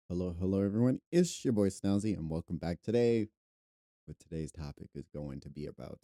Hello, everyone. It's your boy Snowzy, and welcome back today. But today's topic is going to be about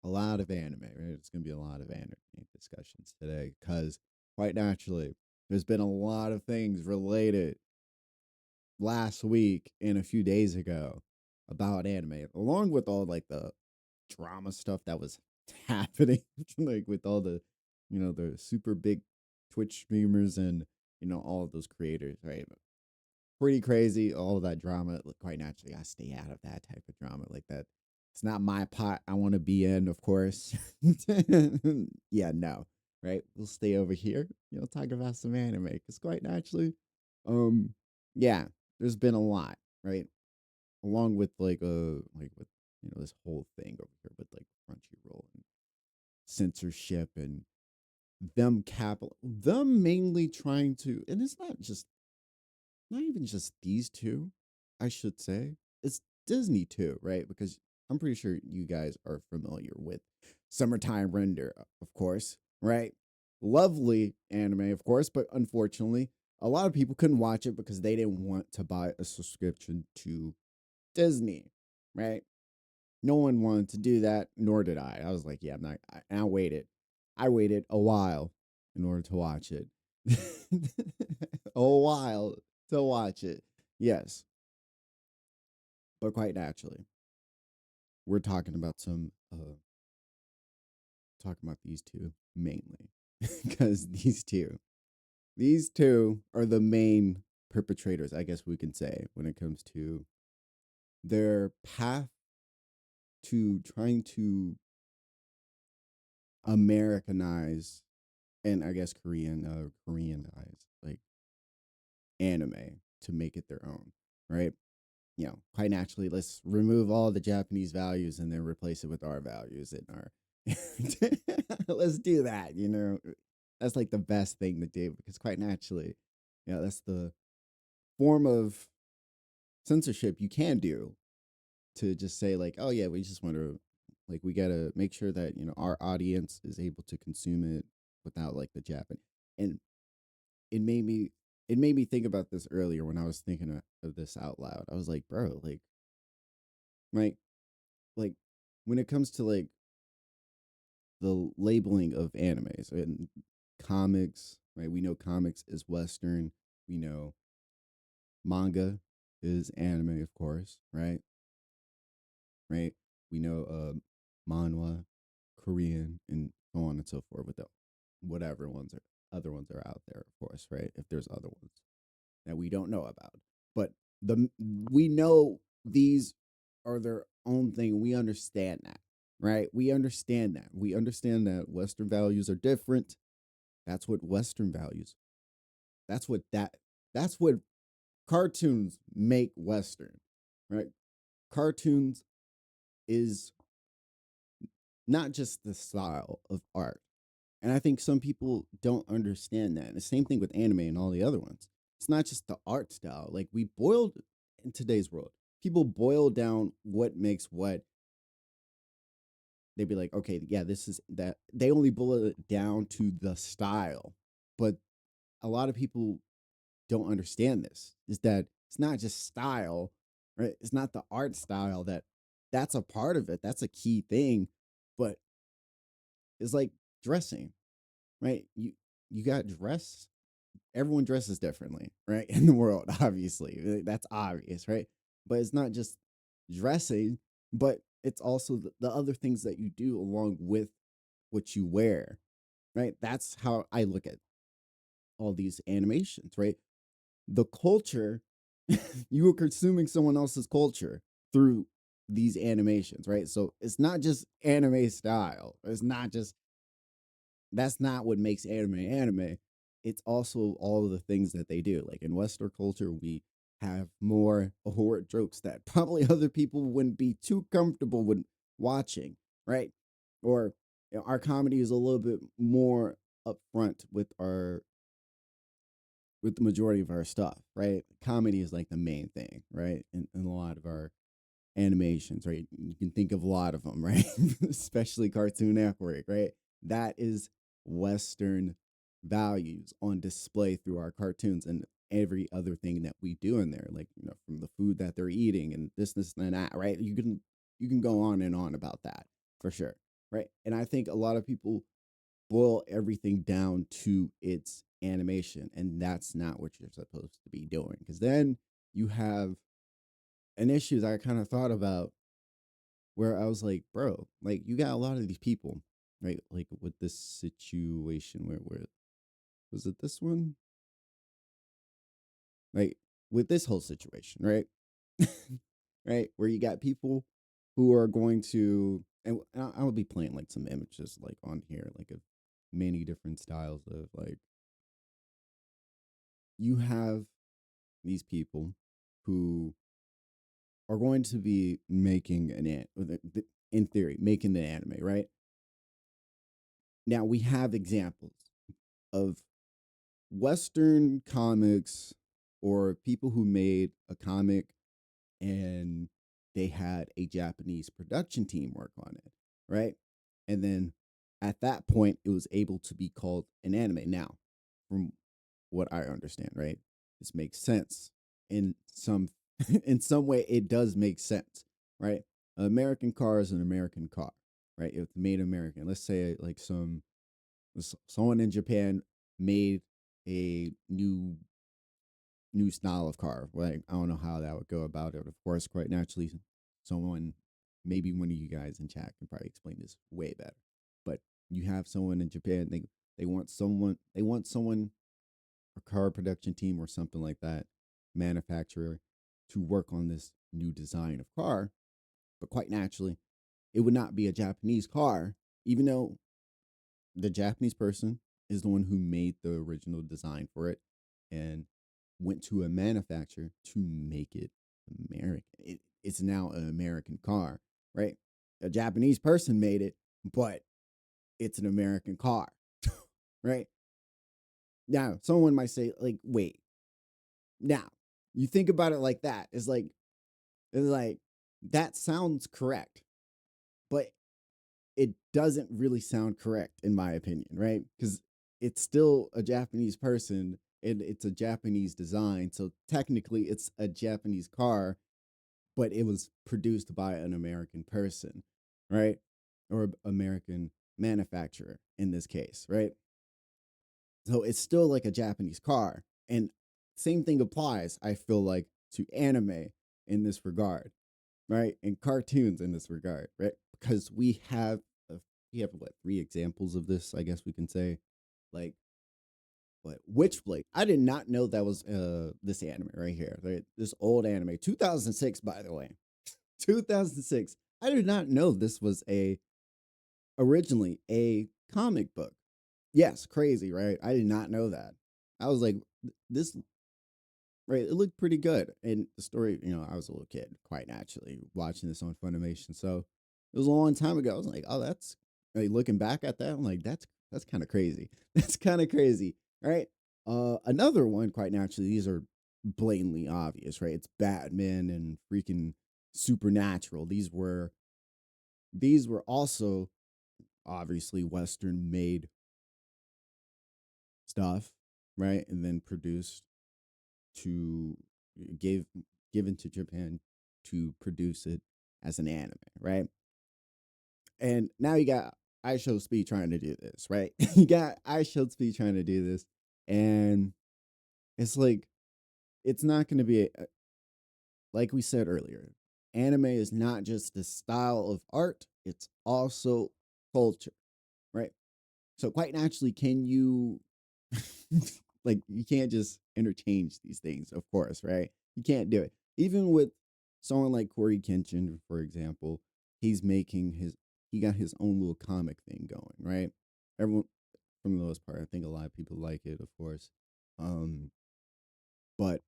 a lot of anime, right? It's going to be a lot of anime discussions today because, quite naturally, there's been a lot of things related last week and a few days ago about anime, along with all like the drama stuff that was happening, like with all the super big Twitch streamers and all of those creators, right? Pretty crazy. All of that drama. Look, quite naturally, I stay out of that type of drama like that. It's not my pot. I want to be in, of course. Yeah, no, right. We'll stay over here. Talk about some anime because quite naturally, um, yeah, there's been a lot, right? Along with like with this whole thing over here with like Crunchyroll and censorship and them mainly trying to, and it's not even just these two, I should say. It's Disney too, right? Because I'm pretty sure you guys are familiar with Summertime Render, of course, right? Lovely anime, of course, but unfortunately, a lot of people couldn't watch it because they didn't want to buy a subscription to Disney, right? No one wanted to do that, nor did I. I was like, yeah, I'm not. And I waited. I waited a while in order to watch it. A while to watch it. Yes, but quite naturally, we're talking about talking about these two mainly because these two are the main perpetrators, I guess we can say, when it comes to their path to trying to Americanize and I guess Koreanize like anime to make it their own, right? Quite naturally, let's remove all the Japanese values and then replace it with our values and our. Let's do that. That's like the best thing to do because quite naturally, that's the form of censorship you can do to just say like, oh yeah, we just want to like we gotta make sure that our audience is able to consume it without like the Japan. And it made me it made me think about this earlier when I was thinking of this out loud. I was like, bro, like like when it comes to like the labeling of animes and comics, right? We know comics is Western. We know manga is anime, of course, right? Right? We know manhwa, Korean, and so on and so forth. With the whatever other ones are out there, of course, right? If there's other ones that we don't know about, but the we know these are their own thing. We understand that, right? We understand that. We understand that Western values are different. That's what Western values. That's what that. That's what cartoons make Western, right? Cartoons is not just the style of art. And I think some people don't understand that. And the same thing with anime and all the other ones. It's not just the art style. Like we boiled in today's world, people boil down what makes what. They'd be like, okay, yeah, this is that. They only boil it down to the style. But a lot of people don't understand this is that it's not just style, right? It's not the art style that's a part of it. That's a key thing. But it's like dressing, right? You got dress. Everyone dresses differently, right? In the world, obviously. That's obvious, right? But it's not just dressing, but it's also the other things that you do along with what you wear, right? That's how I look at all these animations, right? The culture, you are consuming someone else's culture through these animations, right? So it's not just anime style. It's not just that's not what makes anime. It's also all of the things that they do. Like in Western culture, we have more horror jokes that probably other people wouldn't be too comfortable with watching, right? Or our comedy is a little bit more upfront with the majority of our stuff, right? Comedy is like the main thing, right? In a lot of our animations, right? You can think of a lot of them, right? Especially Cartoon Network, right? That is Western values on display through our cartoons. And every other thing that we do in there, like, from the food that they're eating and this and that, right? You can go on and on about that for sure, right? And I think a lot of people boil everything down to its animation, and that's not what you're supposed to be doing. Because then you have an issue that I kind of thought about where I was like, bro, like you got a lot of these people, right? Like with this situation where was it this one? Like with this whole situation, right? Right? Where you got people who are going to, and I'll be playing like some images like on here, like of many different styles of like, you have these people who are going to be making in theory, making the anime, right? Now we have examples of Western comics or people who made a comic and they had a Japanese production team work on it, right? And then at that point, it was able to be called an anime. Now, from what I understand, right, this makes sense in some in some way. It does make sense, right? An American car is an American car, right? It's made American. Let's say like someone in Japan made a new style of car. Like I don't know how that would go about it. Of course, quite naturally, someone, maybe one of you guys in chat can probably explain this way better. But you have someone in Japan. They want someone, a car production team or something like that, manufacturer, to work on this new design of car. But quite naturally, it would not be a Japanese car, even though the Japanese person is the one who made the original design for it and went to a manufacturer to make it American. It's now an American car, right? A Japanese person made it, but it's an American car, right? Now, someone might say, like, wait, now you think about it like that. It's like that sounds correct, but it doesn't really sound correct in my opinion, right? Because it's still a Japanese person and it's a Japanese design. So technically it's a Japanese car, but it was produced by an American person, right? Or American manufacturer in this case, right? So it's still like a Japanese car. And same thing applies, I feel like, to anime in this regard, right? And cartoons in this regard, right? Because we have what, three examples of this, I guess we can say. Like what, Witchblade. I did not know that was this anime right here. Right? This old anime, 2006, by the way. 2006. I did not know this was a originally a comic book. Yes, crazy, right? I did not know that. I was like, this, right? It looked pretty good. And the story, I was a little kid, quite naturally, watching this on Funimation. So it was a long time ago. I was like, oh, that's, like, looking back at that, I'm like, that's kind of crazy. That's kind of crazy, right? Another one, quite naturally, these are blatantly obvious, right? It's Batman and freaking Supernatural. These were also obviously Western made stuff, right? And then produced to give given to Japan to produce it as an anime, right? And now you got iShow Speed trying to do this, right? You got iShow Speed trying to do this, and it's like it's not going to be like we said earlier. Anime is not just the style of art; it's also culture, right? So quite naturally, can you like you can't just interchange these things, of course, right? You can't do it. Even with someone like Corey Kenshin, for example, he's making he got his own little comic thing going, right? Everyone, for the most part, I think a lot of people like it, of course. Um, but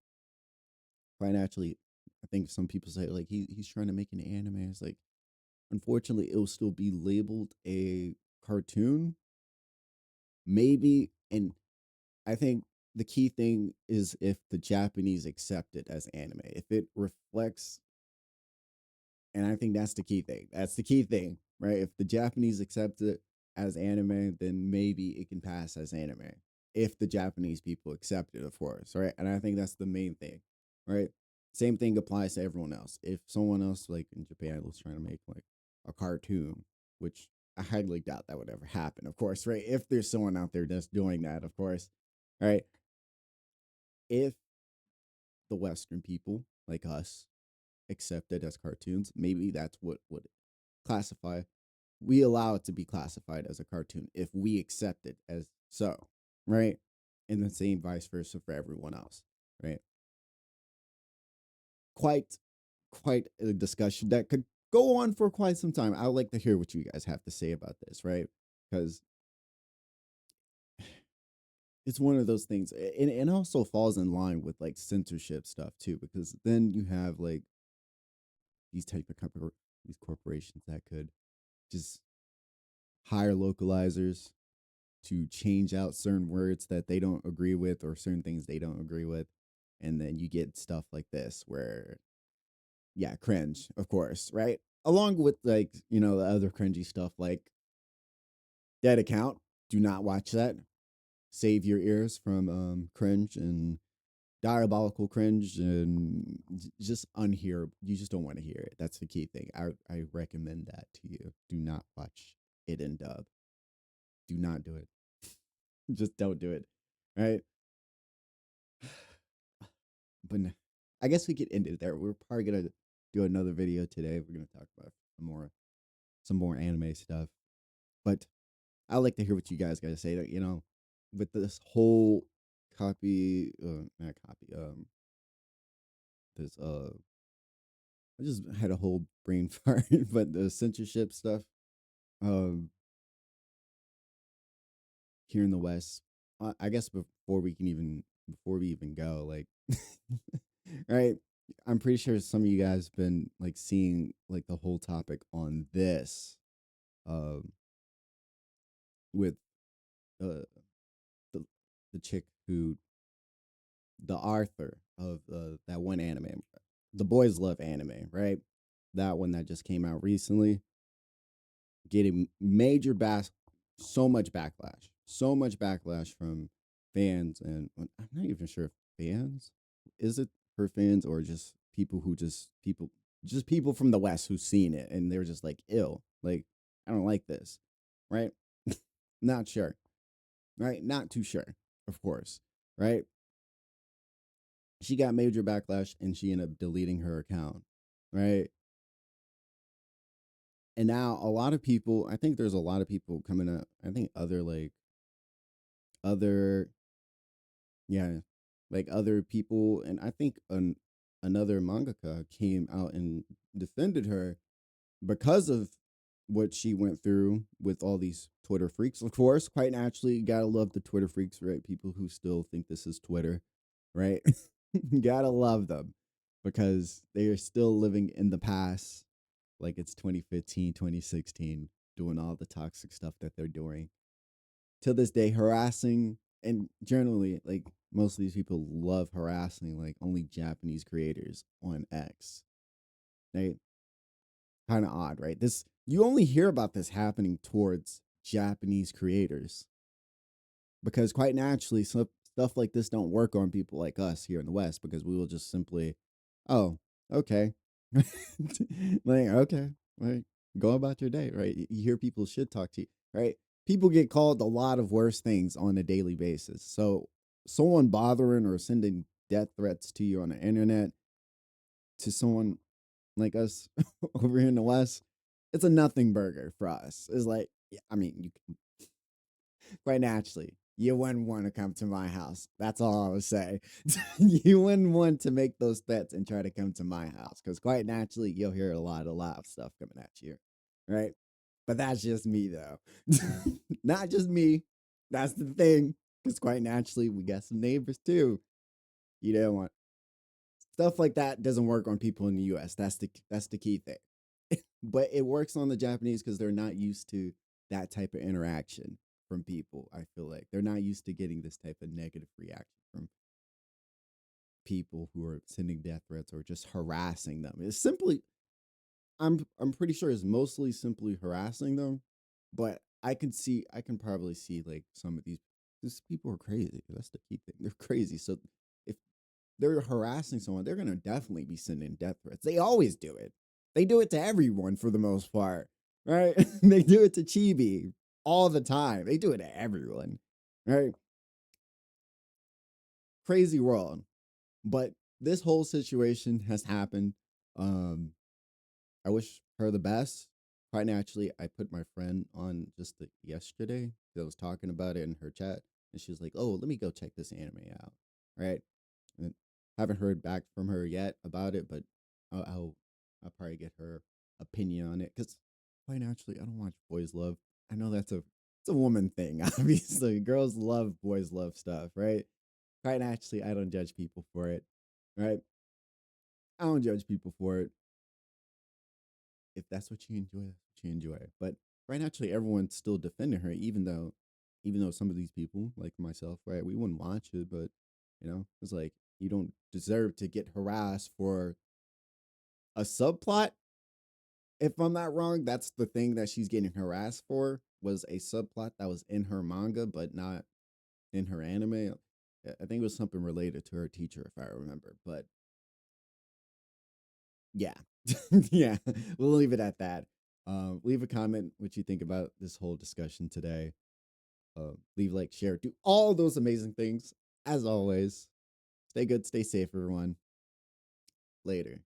quite naturally, I think some people say like he's trying to make an anime. It's like unfortunately, it will still be labeled a cartoon, maybe, and I think the key thing is if the Japanese accept it as anime, if it reflects, and I think that's the key thing. That's the key thing, right? If the Japanese accept it as anime, then maybe it can pass as anime. if the Japanese people accept it, of course, right? And I think that's the main thing, right? Same thing applies to everyone else. If someone else, like in Japan, was trying to make like a cartoon, which I highly doubt that would ever happen, of course, right? If there's someone out there that's doing that, of course, right? If the Western people like us accept it as cartoons, maybe that's what would classify. We allow it to be classified as a cartoon if we accept it as so, right? And the same vice versa for everyone else, right? Quite, quite a discussion that could go on for quite some time. I would like to hear what you guys have to say about this, right? Because it's one of those things, and it also falls in line with like censorship stuff too, because then you have like these type of these corporations that could just hire localizers to change out certain words that they don't agree with or certain things they don't agree with. And then you get stuff like this where, yeah, cringe, of course, right? Along with like, the other cringy stuff like dead account. Do not watch that. Save your ears from cringe and diabolical cringe and just unhearable. You just don't want to hear it. That's the key thing. I recommend that to you. Do not watch it in dub. Do not do it. Just don't do it. Right? But I guess we could end it there. We're probably gonna do another video today. We're gonna talk about some more anime stuff. But I like to hear what you guys gotta say. That with this whole not copy. This I just had a whole brain fart. But the censorship stuff. Um, here in the West. I guess before we even go, like, right? I'm pretty sure some of you guys been like seeing like the whole topic on this, um, with uh the the chick who the Arthur of that one anime, the boys love anime, right? That one that just came out recently, getting major so much backlash from fans, and I'm not even sure if fans, is it her fans or just people from the West who've seen it and they're just like ill, like I don't like this, right? Not sure, right? Not too sure, of course, right? She got major backlash and she ended up deleting her account, right? And now a lot of people, I think there's a lot of people coming up. I think other yeah, like other people, and I think another mangaka came out and defended her because of what she went through with all these Twitter freaks. Of course, quite naturally, you gotta love the Twitter freaks, right? People who still think this is Twitter, right? Gotta love them because they are still living in the past, like it's 2015, 2016, doing all the toxic stuff that they're doing to this day, harassing, and generally like most of these people love harassing like only Japanese creators on X. Right? Kind of odd, right? This you only hear about this happening towards Japanese creators because quite naturally stuff like this don't work on people like us here in the West because we will just simply, oh, okay. Like, okay, right. Go about your day, right? You hear people shit talk to you, right? People get called a lot of worse things on a daily basis. So someone bothering or sending death threats to you on the internet to someone like us over here in the West, it's a nothing burger for us. It's like, yeah, I mean, you can quite naturally, you wouldn't want to come to my house. That's all I would say. You wouldn't want to make those threats and try to come to my house because quite naturally, you'll hear a lot of loud stuff coming at you, right? But that's just me, though. Not just me. That's the thing. Because quite naturally, we got some neighbors too. You don't want stuff like that. Doesn't work on people in the U.S. That's the key thing. But it works on the Japanese because they're not used to that type of interaction from people. I feel like they're not used to getting this type of negative reaction from people who are sending death threats or just harassing them. It's simply, I'm pretty sure it's mostly simply harassing them, but I can probably see like some of these. these people are crazy. That's the key thing. They're crazy. So if they're harassing someone, they're gonna definitely be sending death threats. They always do it. They do it to everyone for the most part, right? They do it to Chibi all the time. They do it to everyone, right? Crazy world. But this whole situation has happened. Um, I wish her the best. Quite naturally, I put my friend on just yesterday. I was talking about it in her chat, and she was like, "Oh, let me go check this anime out." Right? And haven't heard back from her yet about it, but I'll I'll, I'll probably get her opinion on it because quite naturally, I don't watch boys love. I know it's a woman thing. Obviously, girls love boys love stuff, right? Quite naturally, I don't judge people for it, right? I don't judge people for it. If that's what you enjoy, that's what you enjoy. But right naturally, everyone's still defending her, even though some of these people, like myself, right, we wouldn't watch it, but it's like you don't deserve to get harassed for a subplot. If I'm not wrong, that's the thing that she's getting harassed for was a subplot that was in her manga, but not in her anime. I think it was something related to her teacher, if I remember. But yeah, yeah, we'll leave it at that. Leave a comment what you think about this whole discussion today. Leave, like, share, do all those amazing things. As always, stay good, stay safe, everyone. Later.